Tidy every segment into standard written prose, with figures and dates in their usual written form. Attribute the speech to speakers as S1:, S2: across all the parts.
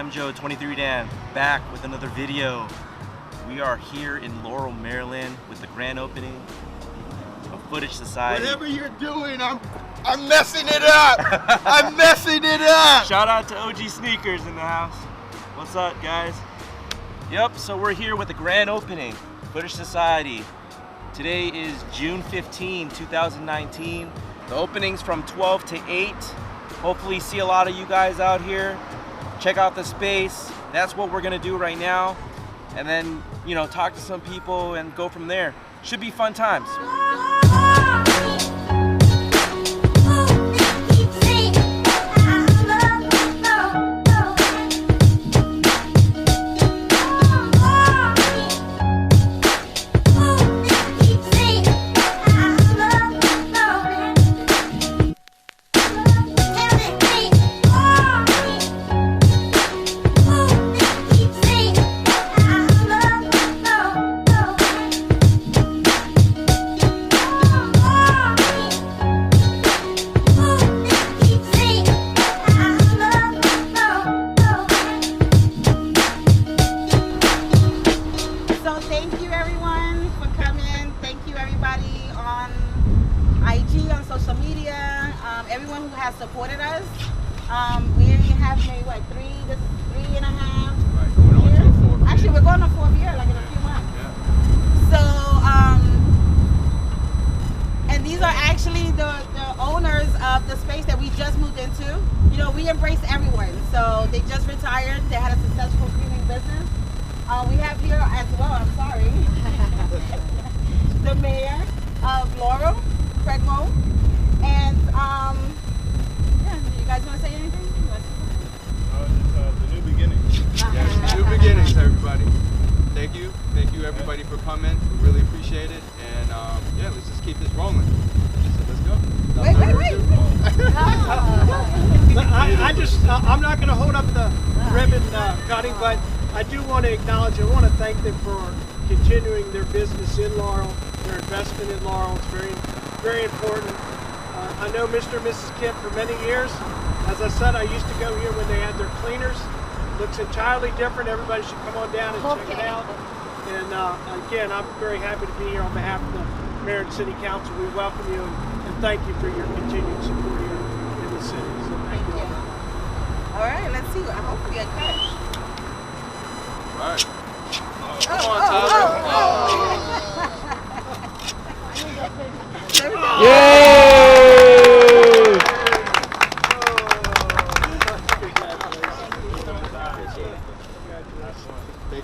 S1: I'm Joe, 23 Dan, back with another video. We are here in Laurel, Maryland with the grand opening of Footage Society.
S2: Whatever you're doing, I'm messing it up! I'm messing it up!
S1: Shout out to OG Sneakers in the house. What's up, guys? Yep, so we're here with the grand opening, Footage Society. Today is June 15, 2019. The opening's from 12 to 8. Hopefully see a lot of you guys out here. Check out the space. That's what we're gonna do right now. And then, you know, talk to some people and go from there. Should be fun times.
S3: Everyone who has supported us. We have maybe what, three and a half years? Actually, we're going on 4th year, like in a few months. Yeah. So, and these are actually the owners of the space that we just moved into. You know, we embrace everyone. So they just retired. They had a successful cleaning business. We have here as well, I'm sorry, the mayor of Laurel, Craig Moe. And yeah, do you guys want to say anything?
S2: The new beginnings. Yes, new beginnings, everybody. Thank you everybody for coming. We really appreciate it. And yeah, let's just keep this rolling. So let's go.
S3: Wait.
S4: I'm not going to hold up the ribbon cutting, but I do want to acknowledge, I want to thank them for continuing their business in Laurel, their investment in Laurel. It's very, very important. I know Mr. and Mrs. Kemp for many years. As I said, I used to go here when they had their cleaners. Looks entirely different. Everybody should come on down and check it out. And again, I'm very happy to be here on behalf of the Mayor and City Council. We welcome you and thank you for your continued support here in the city. So thank you all.
S3: All right, let's see. I hope we get cash.
S2: All right.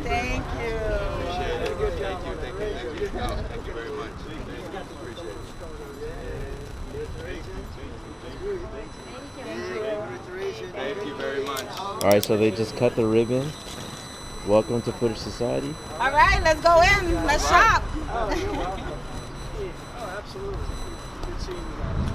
S3: Thank you.
S2: Appreciate it. Thank you very much. Appreciate it. Thank you very much.
S1: All right, so they just cut the ribbon. Welcome to Footage Society.
S3: All right, let's go in. Let's shop.
S4: Oh, absolutely. Good seeing you guys.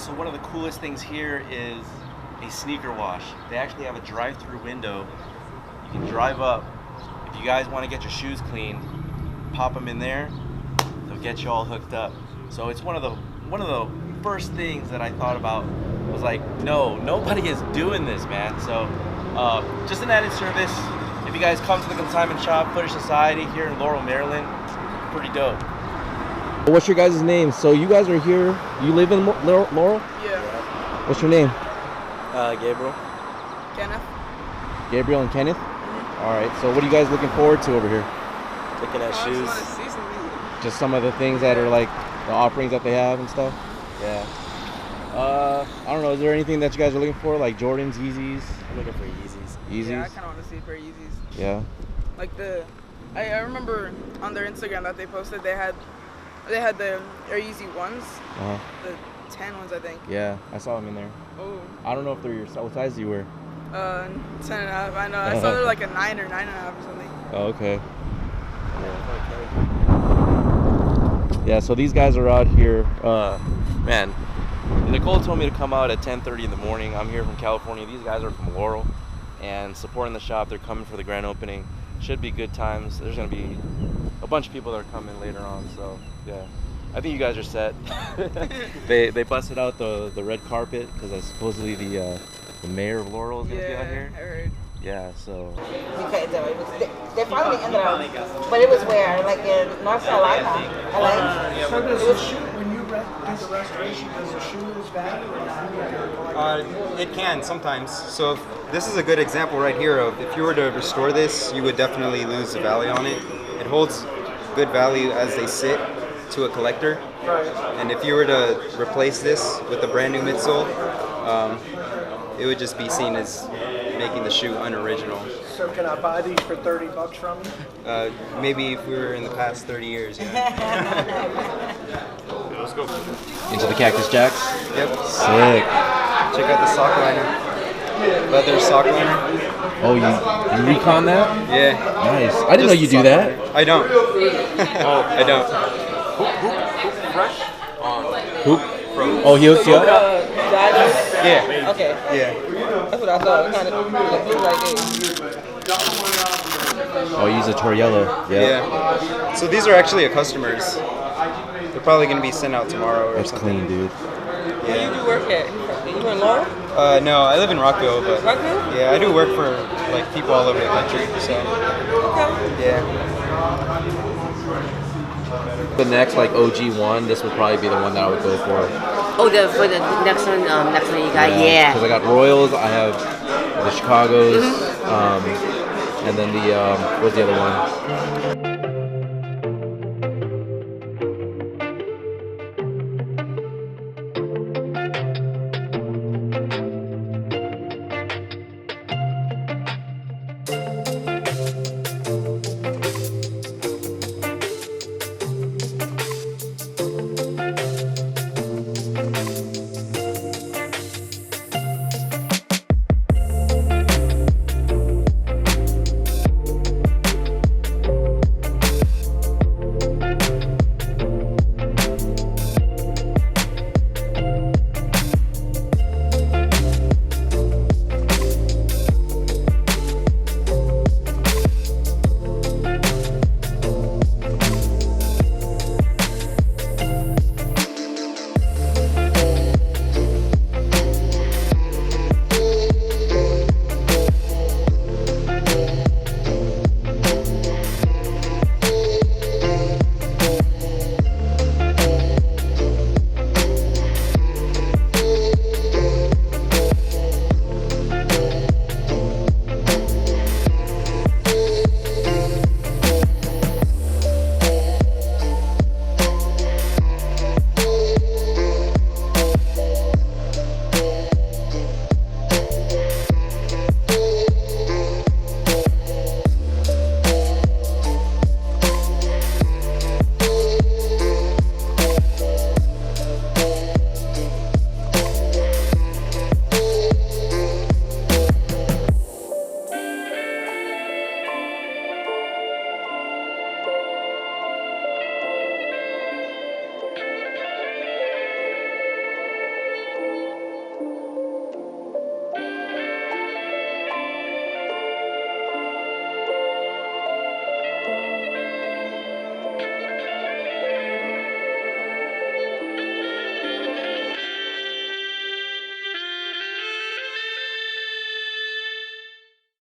S1: So one of the coolest things here is a sneaker wash. They actually have a drive-through window. You can drive up. If you guys want to get your shoes clean, pop them in there. They'll get you all hooked up. So it's one of the first things that I thought about was like, no, nobody is doing this, man. So just an added service. If you guys come to the consignment shop, Footage Society here in Laurel, Maryland, pretty dope. What's your guys' name? So you guys are here. You live in Laurel?
S5: Yeah.
S1: What's your name?
S5: Gabriel. Kenneth.
S1: Gabriel and Kenneth? All right. So what are you guys looking forward to over here?
S5: Looking at shoes. I just want to see something.
S1: Just some of the things that are like the offerings that they have and stuff? Yeah. I don't know. Is there anything that you guys are looking for? Like Jordans, Yeezys?
S5: I'm looking for Yeezys.
S1: Yeezys?
S5: Yeah, I kind of want to see a pair of Yeezys.
S1: Yeah.
S5: Like I remember on their Instagram that they posted they had the Air Yeezy ones.
S1: Uh-huh.
S5: The tan ones, I think.
S1: Yeah, I saw them in there.
S5: Oh.
S1: I don't know if they're your size. What size do you wear?
S5: 10.5. I know. I saw they're like a 9 or 9.5 or something.
S1: Oh, okay. Yeah, so these guys are out here. Man, Nicole told me to come out at 10:30 in the morning. I'm here from California. These guys are from Laurel and supporting the shop. They're coming for the grand opening. Should be good times. There's going to be a bunch of people that are coming later on. So, yeah. I think you guys are set. They busted out the red carpet because supposedly the mayor of Laurel is going to be out here.
S5: I heard.
S1: Yeah, so.
S3: Because they finally ended up, but it was where, like in North Carolina.
S4: So does the shoe, when you do the restoration, does the shoe lose value or not?
S2: It can sometimes. So this is a good example right here of if you were to restore this, you would definitely lose the value on it. It holds good value as they sit to a collector.
S4: Right.
S2: And if you were to replace this with a brand new midsole, it would just be seen as making the shoe unoriginal.
S4: So can I buy these for $30 from you?
S2: Maybe if we were in the past 30 years, yeah.
S1: Let's go. Into the Cactus Jacks?
S2: Yep.
S1: Sick.
S2: Check out the sock liner. Leather sock liner.
S1: Oh, you recon that?
S2: Yeah.
S1: Nice. I didn't know you do that.
S2: I don't. I don't.
S5: Fresh?
S1: Hoop? Oh, he hooks you up?
S2: Yeah.
S3: Okay.
S2: Yeah.
S3: That's what I thought. It kind of looked like
S1: Oh, you use a Torriello.
S2: Yeah. So these are actually a customer's. They're probably going to be sent out tomorrow or
S1: That's
S2: something.
S1: clean, dude.
S3: Where you do work at? You in Laurel?
S2: No, I live in Rockville, but
S3: Rockville?
S2: yeah, I do work for like people all over the country. So
S3: Okay.
S2: yeah.
S1: The next like OG one, this would probably be the one that I would go for.
S6: Oh, for the next one you got, yeah.
S1: Because I got Royals, I have the Chicagos, and then the what's the other one?